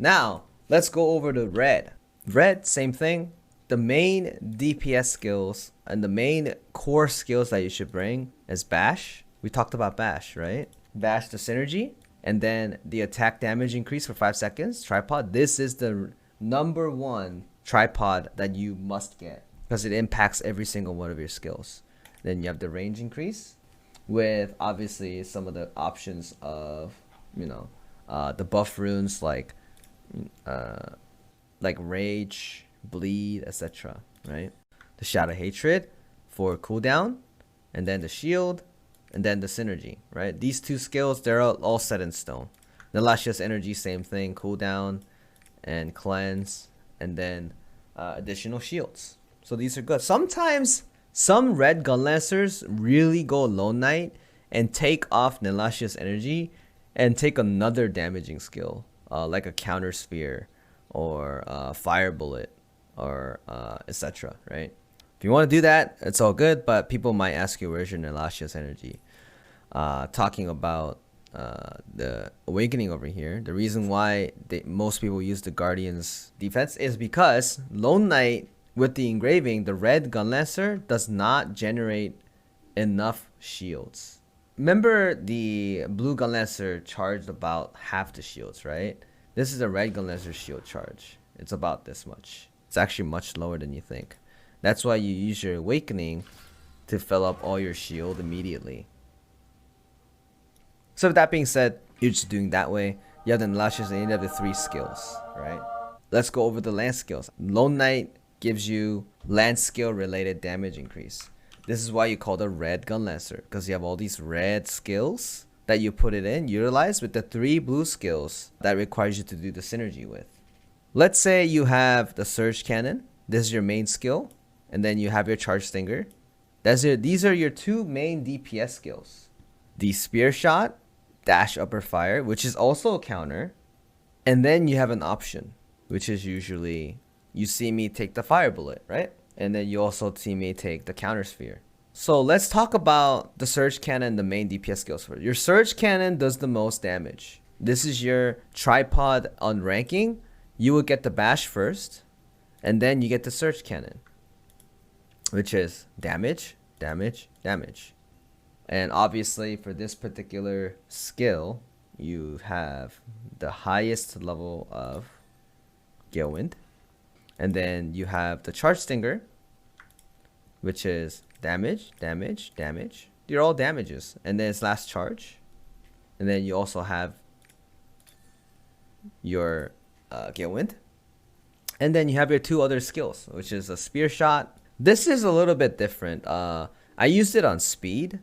Now, let's go over to red. Red, same thing. The main DPS skills and the main core skills that you should bring is bash. We talked about bash, right? Bash the synergy, and then the attack damage increase for 5 seconds. Tripod. This is the number one tripod that you must get because it impacts every single one of your skills. Then you have the range increase with obviously some of the options of, the buff runes like rage, bleed, etc. Right? The shadow hatred for cooldown, and then the shield, and then the synergy. Right? These two skills, they're all set in stone. The luscious energy, same thing, cooldown and cleanse, and then additional shields. So these are good. Sometimes some red Gunlancers really go Lone Knight and take off Nilash's energy and take another damaging skill, like a counter sphere or fire bullet or etc. Right? If you want to do that, it's all good, but people might ask you, where's your Nilash's energy? Talking about the awakening over here, the reason why most people use the Guardian's defense is because Lone Knight with the engraving, the red Gunlancer does not generate enough shields. Remember the blue Gunlancer charged about half the shields, right? This is a red Gunlancer shield charge. It's about this much. It's actually much lower than you think. That's why you use your awakening to fill up all your shield immediately. So with that being said, you're just doing that way. You have the lashes and you have the 3 skills, right? Let's go over the lance skills. Lone Knight gives you lance skill related damage increase. This is why you call it a red Gunlancer, because you have all these red skills that you put it in, utilize with the 3 blue skills that requires you to do the synergy with. Let's say you have the surge cannon. This is your main skill, and then you have your charge stinger. These are your 2 main DPS skills. The spear shot, dash upper fire, which is also a counter, and then you have an option, which is usually you see me take the fire bullet, right? And then you also see me take the counter sphere. So let's talk about the surge cannon, the main DPS skills for it. Your surge cannon does the most damage. This is your tripod on ranking. You will get the bash first, and then you get the surge cannon, which is damage, damage, damage. And obviously for this particular skill, you have the highest level of Gale Wind. And then you have the charge stinger, which is damage, damage, damage. They're all damages. And then it's last charge. And then you also have your Gale Wind. And then you have your 2 other skills, which is a spear shot. This is a little bit different. I used it on speed.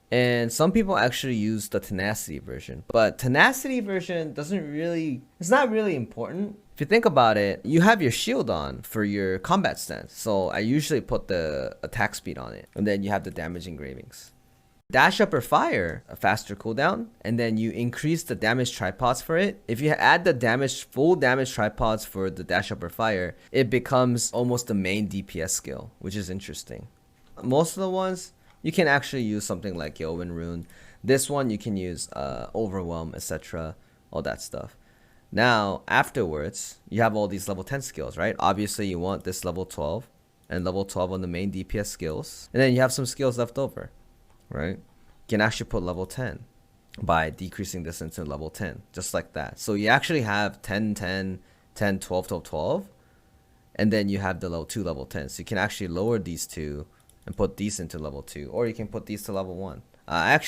And some people actually use the tenacity version, but tenacity version it's not really important. If you think about it, you have your shield on for your combat stance. So I usually put the attack speed on it, and then you have the damage engravings. Dash upper fire, a faster cooldown, and then you increase the damage tripods for it. If you add the full damage tripods for the dash upper fire, it becomes almost the main DPS skill, which is interesting. Most of the ones, you can actually use something like Gilwin Rune. This one you can use Overwhelm, etc. All that stuff. Now, afterwards, you have all these level 10 skills, right? Obviously, you want this level 12 and level 12 on the main DPS skills. And then you have some skills left over, right? You can actually put level 10 by decreasing this into level 10, just like that. So you actually have 10, 10, 10, 12, 12, 12. And then you have the level 2, level 10. So you can actually lower these 2 and put these into level 2, or you can put these to level 1. I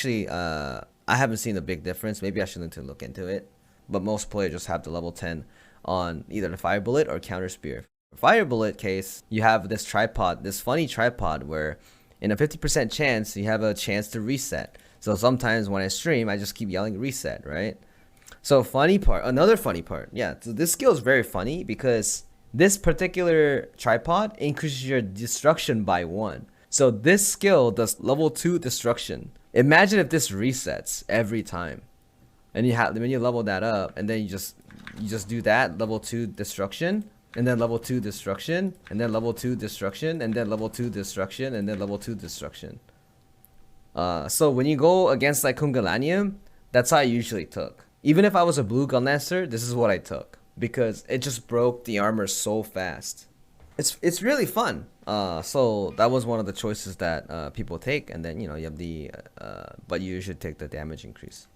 haven't seen a big difference. Maybe I should need to look into it, but most players just have the level 10 on either the fire bullet or counter spear. For fire bullet case, you have this tripod, this funny tripod where in a 50% chance you have a chance to reset. So sometimes when I stream, I just keep yelling reset, right? So another funny part, yeah, so this skill is very funny because this particular tripod increases your destruction by 1. So this skill does level 2 destruction. Imagine if this resets every time, and when you level that up, and then you just do that level 2 destruction, and then level 2 destruction, and then level 2 destruction, and then level 2 destruction, and then level 2 destruction. So when you go against like Kungalanium, that's how I usually took. Even if I was a blue Gunlancer, this is what I took. because it just broke the armor so fast. It's really fun. So that was one of the choices that people take, and then you have the but you should take the damage increase,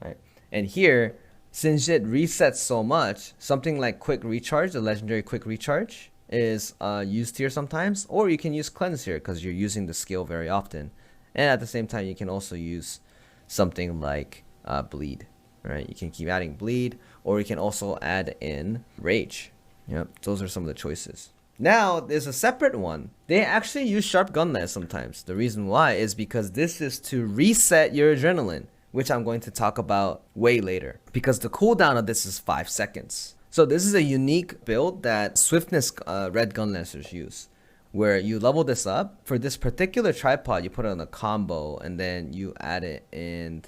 right? And here, since it resets so much, something like quick recharge, the legendary quick recharge, is used here sometimes, or you can use cleanse here because you're using the skill very often, and at the same time you can also use something like bleed, right? You can keep adding bleed, or you can also add in rage. Yep, those are some of the choices. Now there's a separate one. They actually use sharp gunlance sometimes. The reason why is because this is to reset your adrenaline, which I'm going to talk about way later, because the cooldown of this is 5 seconds. So this is a unique build that Swiftness red Gunlancers use, where you level this up. For this particular tripod, you put it on a combo, and then you add it in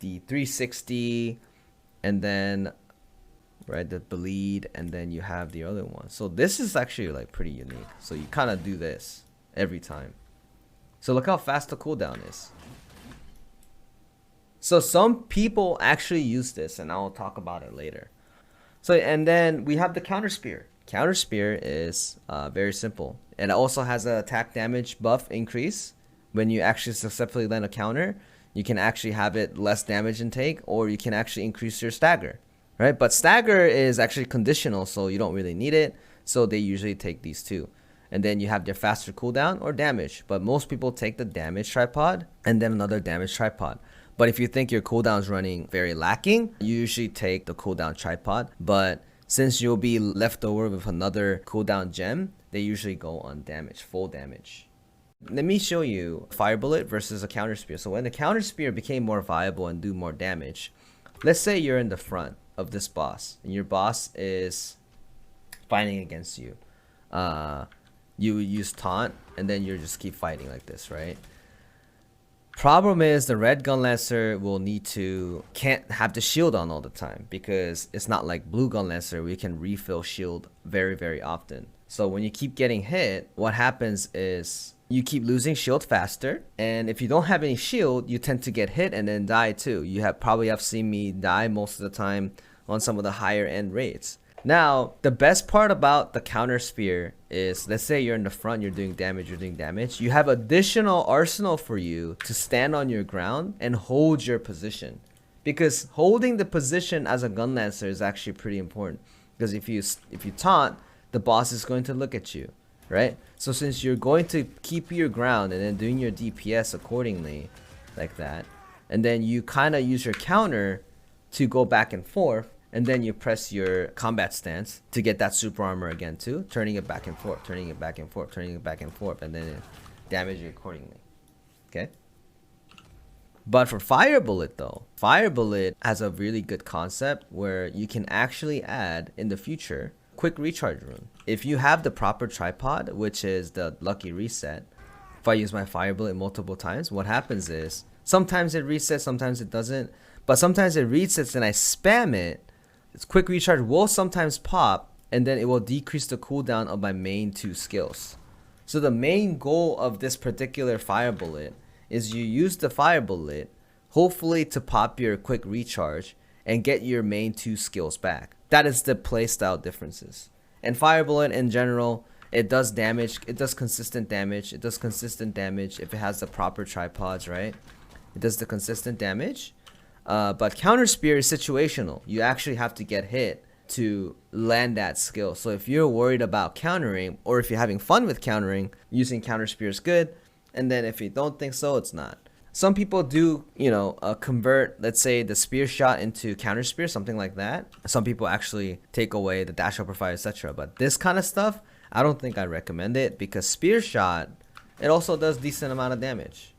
the 360, and then right, the bleed, and then you have the other one. So this is actually like pretty unique. So you kind of do this every time. So look how fast the cooldown is. So some people actually use this, and I'll talk about it later. So, and then we have the counter spear. Counter spear is very simple. It also has an attack damage buff increase. When you actually successfully land a counter, you can actually have it less damage intake, or you can actually increase your stagger, right? But stagger is actually conditional, so you don't really need it. So they usually take these two. And then you have their faster cooldown or damage. But most people take the damage tripod and then another damage tripod. But if you think your cooldown is running very lacking, you usually take the cooldown tripod. But since you'll be left over with another cooldown gem, they usually go on damage, full damage. Let me show you Fire Bullet versus a counter spear. So when the counter spear became more viable and do more damage, let's say you're in the front of this boss and your boss is fighting against you. You use taunt and then you just keep fighting like this, right? Problem is the red Gunlancer will can't have the shield on all the time, because it's not like blue Gunlancer where you can refill shield very, very often. So when you keep getting hit, what happens is you keep losing shield faster, and if you don't have any shield, you tend to get hit and then die too. You probably have seen me die most of the time on some of the higher end raids. Now, the best part about the counter spear is, let's say you're in the front, you're doing damage, you have additional arsenal for you to stand on your ground and hold your position. Because holding the position as a Gunlancer is actually pretty important. Because if you taunt, the boss is going to look at you, right? So since you're going to keep your ground and then doing your DPS accordingly, like that, and then you kind of use your counter to go back and forth, and then you press your combat stance to get that super armor again too, turning it back and forth, turning it back and forth, turning it back and forth, and then damage it accordingly. Okay? But for Fire Bullet though, Fire Bullet has a really good concept where you can actually add in the future quick recharge rune. If you have the proper tripod, which is the lucky reset, if I use my Fire Bullet multiple times, what happens is sometimes it resets, sometimes it doesn't, but sometimes it resets and I spam it. Its quick recharge will sometimes pop, and then it will decrease the cooldown of my main 2 skills. So the main goal of this particular Fire Bullet is you use the Fire Bullet, hopefully to pop your quick recharge and get your main 2 skills back. That is the playstyle differences. And Fire Bullet in general, it does damage, it does consistent damage, if it has the proper tripods, right? It does the consistent damage. But counter spear is situational. You actually have to get hit to land that skill. So if you're worried about countering, or if you're having fun with countering, using counter spear is good. And then if you don't think so, it's not. Some people do, convert, let's say, the spear shot into counter spear, something like that. Some people actually take away the dash upper fire, etc. But this kind of stuff, I don't think I recommend it, because spear shot, it also does decent amount of damage.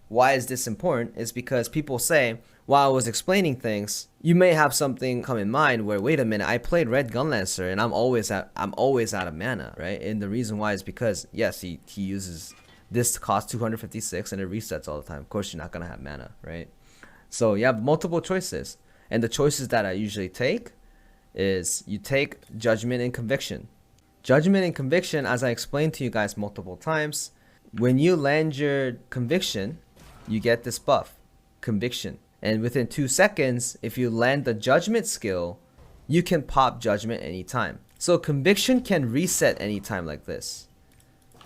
Why is this important? Is because people say, while I was explaining things, you may have something come in mind where, wait a minute, I played red Gunlancer and I'm always out of mana, right? And the reason why is because, yes, he uses this to cost 256 and it resets all the time. Of course, you're not gonna have mana, right? So you have multiple choices, and the choices that I usually take is you take Judgment and Conviction. Judgment and Conviction, as I explained to you guys multiple times, when you land your Conviction, you get this buff, Conviction. And within 2 seconds, if you land the Judgment skill, you can pop Judgment anytime. So Conviction can reset anytime like this.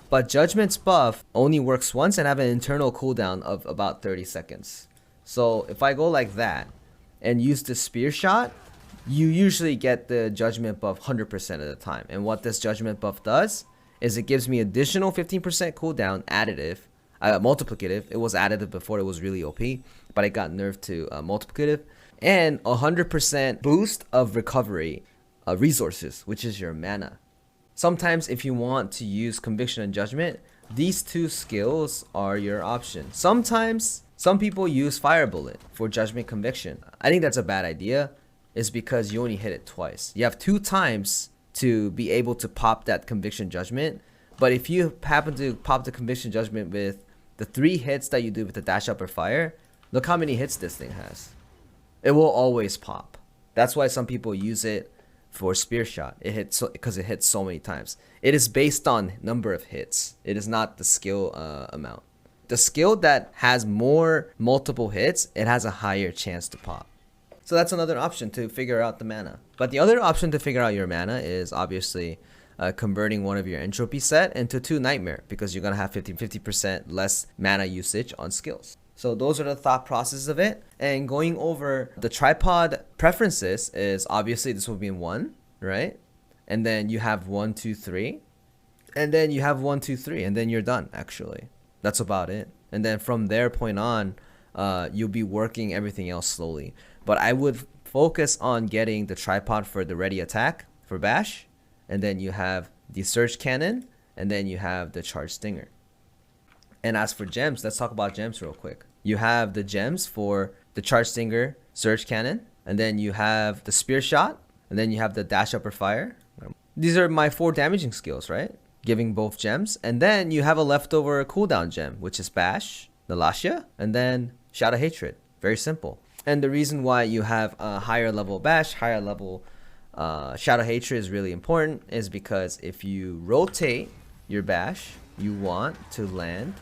But Judgment's buff only works once and have an internal cooldown of about 30 seconds. So if I go like that and use the Spear Shot, you usually get the Judgment buff 100% of the time. And what this Judgment buff does is it gives me additional 15% cooldown additive, multiplicative. It was additive before, it was really OP, but it got nerfed to multiplicative. And 100% boost of recovery resources, which is your mana. Sometimes if you want to use Conviction and Judgment, these two skills are your option. Sometimes some people use Fire Bullet for Judgment Conviction. I think that's a bad idea. It's because you only hit it twice. You have 2 times to be able to pop that Conviction Judgment. But if you happen to pop the Conviction Judgment with the 3 hits that you do with the Dash Up or Fire, look how many hits this thing has. It will always pop. That's why some people use it for Spear Shot. It hits because it hits so many times. It is based on number of hits. It is not the skill amount. The skill that has more multiple hits, it has a higher chance to pop. So that's another option to figure out the mana. But the other option to figure out your mana is obviously converting one of your entropy set into 2 Nightmare, because you're gonna have 50% less mana usage on skills. So those are the thought processes of it. And going over the tripod preferences is obviously this will be in 1, right? And then you have 1, 2, 3. And then you have 1, 2, 3. And then you're done, actually. That's about it. And then from there point on, you'll be working everything else slowly. But I would focus on getting the tripod for the ready attack for bash. And then you have the surge cannon. And then you have the charge stinger. And as for gems, let's talk about gems real quick. You have the gems for the charge stinger, surge cannon, and then you have the spear shot, and then you have the dash upper fire. These are my 4 damaging skills, right? Giving both gems. And then you have a leftover cooldown gem, which is bash, the Lasha, and then Shadow Hatred. Very simple. And the reason why you have a higher level bash, higher level Shadow Hatred is really important is because if you rotate your bash, you want to land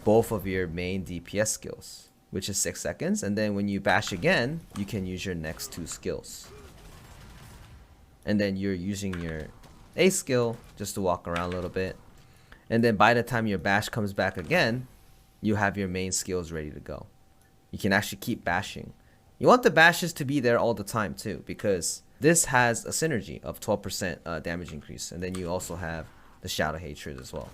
both of your main DPS skills, which is 6 seconds. And then when you bash again, you can use your next 2 skills. And then you're using your A skill just to walk around a little bit. And then by the time your bash comes back again, you have your main skills ready to go. You can actually keep bashing. You want the bashes to be there all the time too, because this has a synergy of 12% damage increase. And then you also have the Shadow Hatred as well.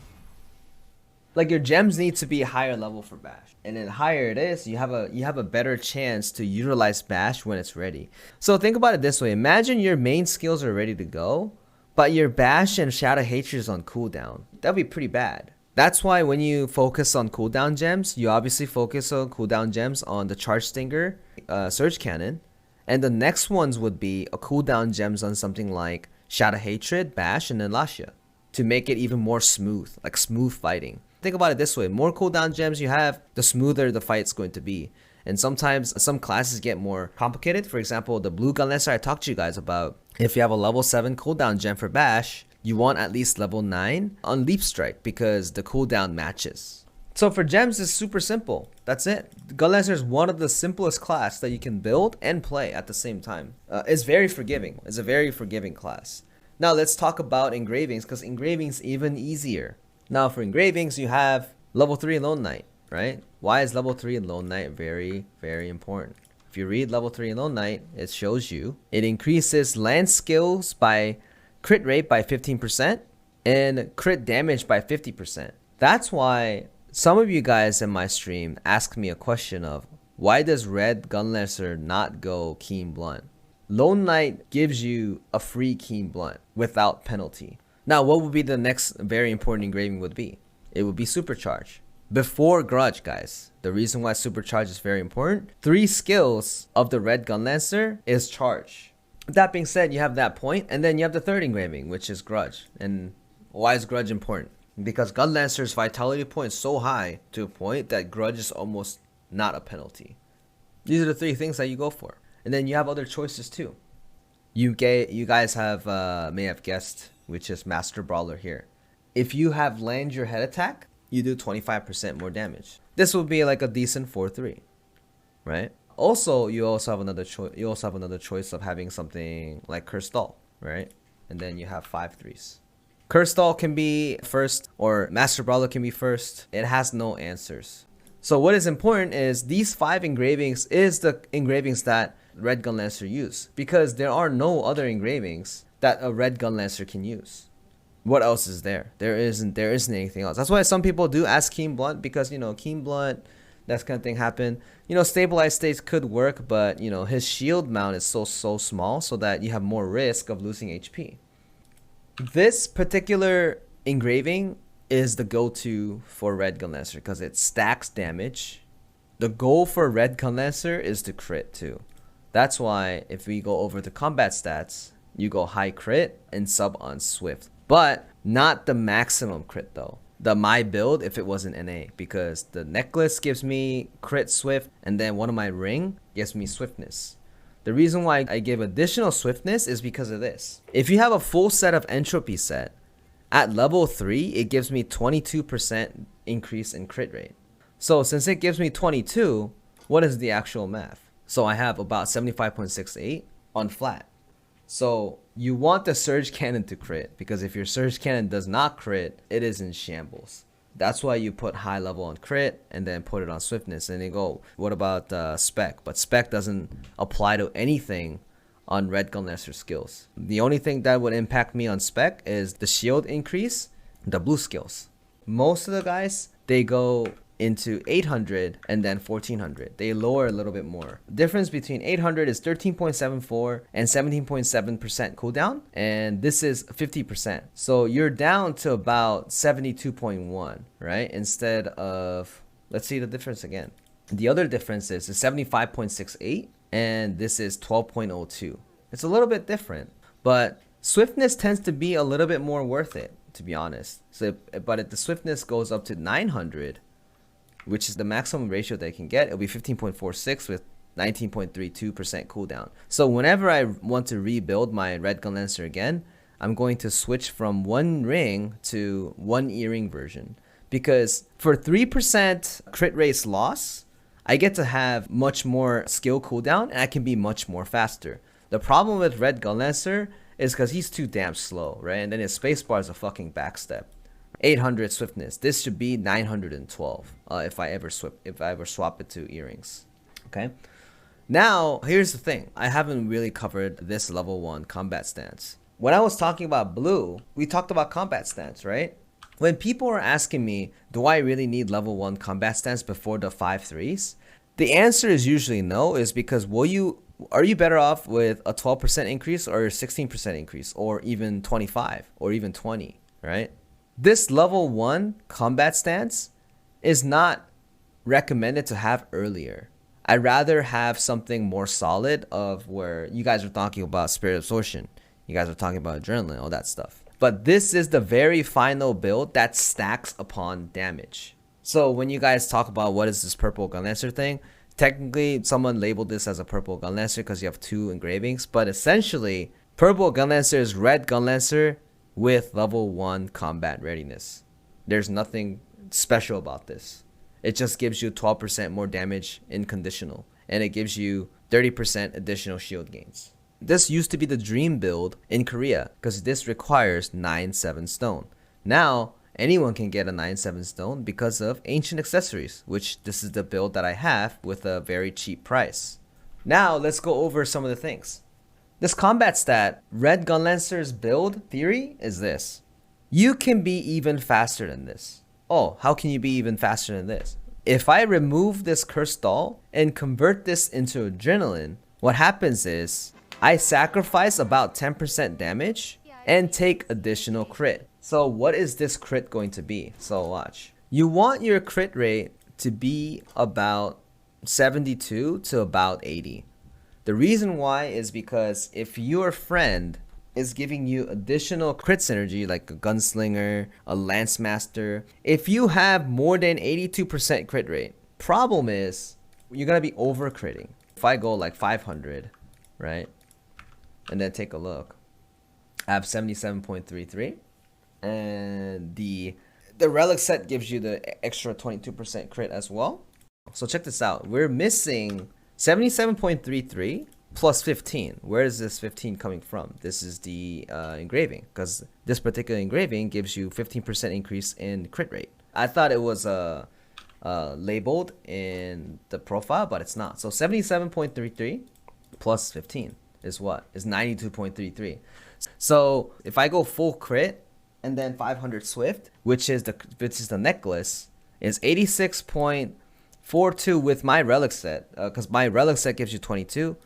Like your gems need to be a higher level for bash, and then higher it is, you have a better chance to utilize bash when it's ready. So think about it this way: imagine your main skills are ready to go, but your bash and Shadow Hatred is on cooldown. That'd be pretty bad. That's why when you focus on cooldown gems, you obviously focus on cooldown gems on the charge stinger, surge cannon, and the next ones would be a cooldown gems on something like Shadow Hatred, bash, and then Lasha, to make it even more smooth, like smooth fighting. Think about it this way: more cooldown gems you have, the smoother the fight's going to be. And sometimes some classes get more complicated. For example, the blue Gunlancer I talked to you guys about, if you have a level 7 cooldown gem for bash, you want at least level 9 on leap strike because the cooldown matches. So for gems, it's super simple. That's it. Gunlancer is one of the simplest class that you can build and play at the same time. It's very forgiving. It's a very forgiving class. Now let's talk about engravings, because engravings even easier. Now for engravings, you have level 3 Lone Knight, right? Why is level 3 in Lone Knight very, very important? If you read level 3 in Lone Knight, it shows you it increases land skills by crit rate by 15% and crit damage by 50%. That's why some of you guys in my stream ask me a question of, why does red Gunlancer not go Keen Blunt? Lone Knight gives you a free Keen Blunt without penalty. Now, what would be the next very important engraving would be? It would be Supercharge. Before Grudge, guys. The reason why Supercharge is very important: 3 skills of the red Gunlancer is Charge. That being said, you have that point, and then you have the third engraving, which is Grudge. And why is Grudge important? Because Gunlancer's vitality point is so high to a point that Grudge is almost not a penalty. These are the 3 things that you go for. And then you have other choices too. You guys have may have guessed, which is Master Brawler here. If you have land your head attack, you do 25% more damage. This will be like a decent 4-3, right? Also, you also have another choice. You also have another choice of having something like Crystal, right? And then you have 5/3s. Crystal can be first, or Master Brawler can be first. It has no answers. So what is important is these 5 engravings is the engravings that Red Gunlancer use, because there are no other engravings that a Red Gunlancer can use. What else is there? There isn't anything else. That's why some people do ask Keen Blunt, because you know Keen Blunt, that kind of thing happen. You know, stabilized states could work, but you know his shield mount is so small, so that you have more risk of losing HP. This particular engraving is the go-to for Red Gunlancer because it stacks damage. The goal for Red Gunlancer is to crit too. That's why if we go over the combat stats, you go high crit and sub on Swift. But not the maximum crit though. The my build if it wasn't NA, because the necklace gives me crit Swift, and then one of my ring gives me swiftness. The reason why I give additional swiftness is because of this. If you have a full set of entropy set, at level 3 it gives me 22% increase in crit rate. So since it gives me 22, what is the actual math? So I have about 75.68 on flat. So you want the Surge Cannon to crit, because if your Surge Cannon does not crit, it is in shambles. That's why you put high level on crit and then put it on swiftness, and they go, what about spec? But spec doesn't apply to anything on Red Gunlancer skills. The only thing that would impact me on spec is the shield increase, the blue skills. Most of the guys, they go into 800 and then 1400. They lower a little bit more. The difference between 800 is 13.74 and 17.7% cooldown, and this is 50%. So you're down to about 72.1, right? Instead of, let's see the difference again. The other difference is 75.68 and this is 12.02. It's a little bit different, but swiftness tends to be a little bit more worth it, to be honest. So but if the swiftness goes up to 900, which is the maximum ratio they can get, it'll be 15.46 with 19.32% cooldown. So whenever I want to rebuild my Red Gunlancer again, I'm going to switch from 1 ring to 1 earring version, because for 3% crit rate loss, I get to have much more skill cooldown and I can be much more faster. The problem with Red Gunlancer is because he's too damn slow, right? And then his spacebar is a fucking backstep. 800 swiftness. This should be 912 if I ever swap it to earrings. Okay. Now here's the thing. I haven't really covered this level 1 combat stance. When I was talking about blue, we talked about combat stance, right? When people are asking me, do I really need level 1 combat stance before the 5/3s? The answer is usually no, is because are you better off with a 12% increase or a 16% increase, or even 25 or even 20, right? This level 1 combat stance is not recommended to have earlier. I'd rather have something more solid, of where you guys are talking about spirit absorption, you guys are talking about adrenaline, all that stuff. But this is the very final build that stacks upon damage. So when you guys talk about what is this purple Gunlancer thing, technically someone labeled this as a purple Gunlancer because you have 2 engravings, but essentially purple Gunlancer is Red Gunlancer with level 1 combat readiness. There's nothing special about this. It just gives you 12% more damage in conditional, and it gives you 30% additional shield gains. This used to be the dream build in Korea because this requires 9/7 stone. Now anyone can get a 9/7 stone because of ancient accessories, which this is the build that I have with a very cheap price. Now let's go over some of the things. This combat stat, Red Gunlancer's build theory is this. You can be even faster than this. Oh, how can you be even faster than this? If I remove this cursed doll and convert this into adrenaline, what happens is I sacrifice about 10% damage and take additional crit. So what is this crit going to be? So watch. You want your crit rate to be about 72 to about 80. The reason why is because if your friend is giving you additional crit synergy like a gunslinger, a lance master, if you have more than 82% crit rate, problem is you're gonna be over critting. If I go like 500, right, and then take a look, I have 77.33, and the relic set gives you the extra 22% crit as well. So check this out. We're missing 77.33 plus 15. Where is this 15 coming from? This is the engraving, because this particular engraving gives you 15% increase in crit rate. I thought it was labeled in the profile, but it's not. So 77.33 plus 15 is what? Is 92.33. So if I go full crit and then 500 swift, which is the necklace, is 86.42 with my relic set, because my relic set gives you 22.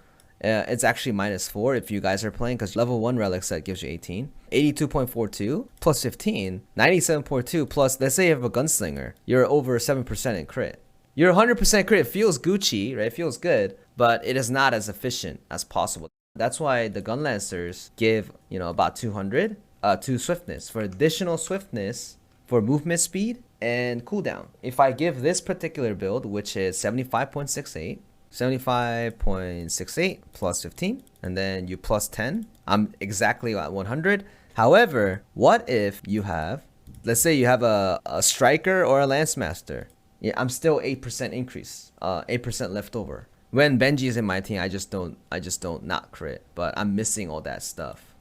It's actually -4 if you guys are playing, because level 1 relic set gives you 18. 82.42 plus 15, 97.2 plus, let's say you have a gunslinger, you're over 7% in crit. Your 100% crit feels Gucci, right? It feels good, but it is not as efficient as possible. That's why the Gunlancers give, about 200 to swiftness, for additional swiftness, for movement speed and cooldown. If I give this particular build, which is 75.68 plus 15, and then you plus 10, I'm exactly at 100. However, what if you have, let's say you have a striker or a lance master? Yeah, I'm still 8% increase, 8% left over. When Benji is in my team, I just don't not crit, but I'm missing all that stuff.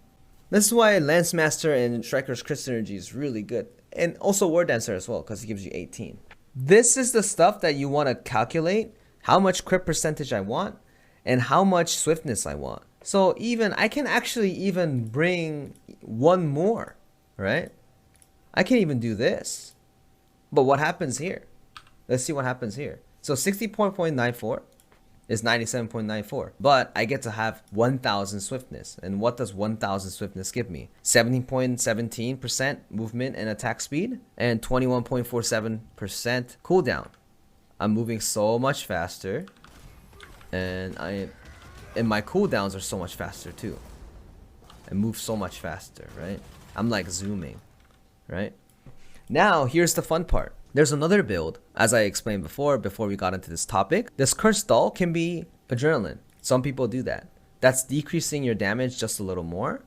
This is why lance master and striker's crit synergy is really good, and also war dancer as well, because it gives you 18. This is the stuff that you want to calculate how much crit percentage I want and how much swiftness I want. So I can actually even bring one more, right? I can even do this. But what happens here? Let's see what happens here. So 60.94 is 97.94. But I get to have 1,000 swiftness. And what does 1,000 swiftness give me? 17.17% movement and attack speed and 21.47% cooldown. I'm moving so much faster, and my cooldowns are so much faster too. I move so much faster, right? I'm like zooming, right? Now, here's the fun part. There's another build, as I explained before we got into this topic. This cursed doll can be adrenaline. Some people do that. That's decreasing your damage just a little more.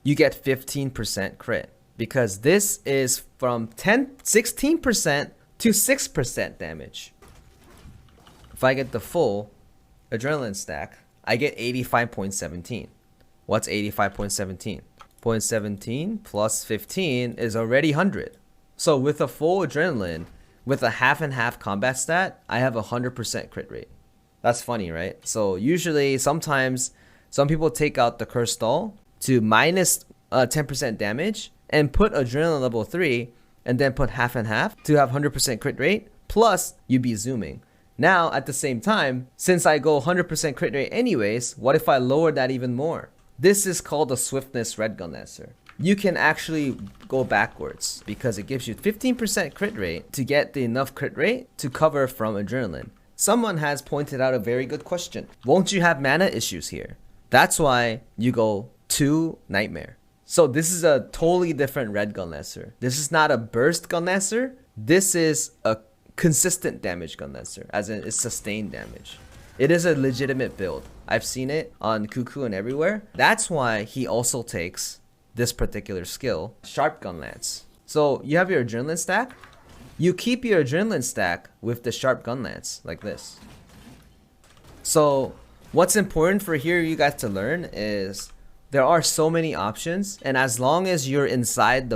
You get 15% crit, because this is from 16% to 6% damage. If I get the full adrenaline stack, I get 85.17. What's 85.17? 0.17 plus 15 is already 100. So with a full adrenaline, with a half and half combat stat, I have a 100% crit rate. That's funny, right? So usually, sometimes, some people take out the cursed doll to minus 10% damage and put adrenaline level 3 and then put half and half to have 100% crit rate, plus you be zooming. Now, at the same time, since I go 100% crit rate anyways, what if I lower that even more? This is called the Swiftness Red Gunlancer. You can actually go backwards, because it gives you 15% crit rate to get the enough crit rate to cover from adrenaline. Someone has pointed out a very good question. Won't you have mana issues here? That's why you go to Nightmare. So this is a totally different Red Gunlancer. This is not a burst Gunlancer. This is a consistent damage Gunlancer, as in it's sustained damage. It is a legitimate build. I've seen it on Cuckoo and everywhere. That's why he also takes this particular skill, Sharp Gunlance. So you have your adrenaline stack. You keep your adrenaline stack with the Sharp Gunlance, like this. So what's important for here you guys to learn is there are so many options, and as long as you're inside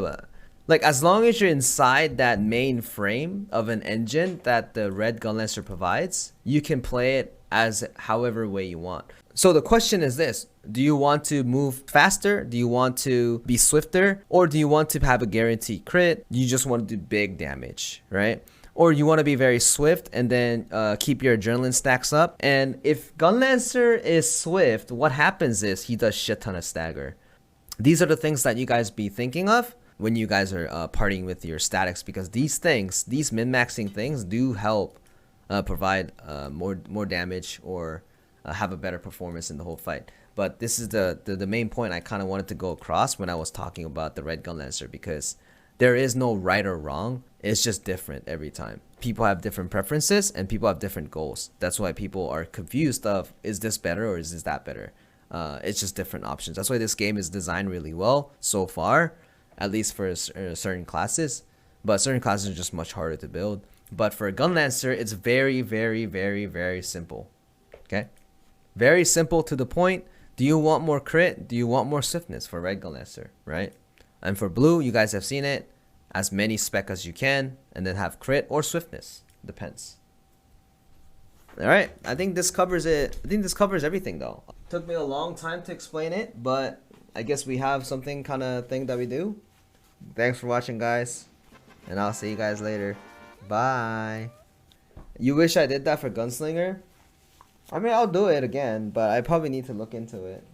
as long as you're inside that main frame of an engine that the Red Gunlancer provides, you can play it as however way you want. So the question is this: do you want to move faster? Do you want to be swifter? Or do you want to have a guaranteed crit? You just want to do big damage, right? Or you want to be very swift and then keep your adrenaline stacks up. And if Gunlancer is swift, what happens is he does shit ton of stagger. These are the things that you guys be thinking of when you guys are partying with your statics, because these min-maxing things do help provide more damage or have a better performance in the whole fight. But this is the main point I kind of wanted to go across when I was talking about the Red Gunlancer, because there is no right or wrong. It's just different every time. People have different preferences and people have different goals. That's why people are confused of, is this better or is this that better? It's just different options. That's why this game is designed really well so far, at least for certain classes. But certain classes are just much harder to build. But for a Gunlancer, it's very, very, very, very simple. Okay, very simple to the point. Do you want more crit? Do you want more swiftness for red Gunlancer, right? And for blue, you guys have seen it, as many spec as you can, and then have crit or swiftness, depends. All right, I think this covers it. I think this covers everything though. Took me a long time to explain it, but I guess we have something kind of thing that we do. Thanks for watching, guys, and I'll see you guys later. Bye. You wish I did that for Gunslinger? I mean, I'll do it again, but I probably need to look into it.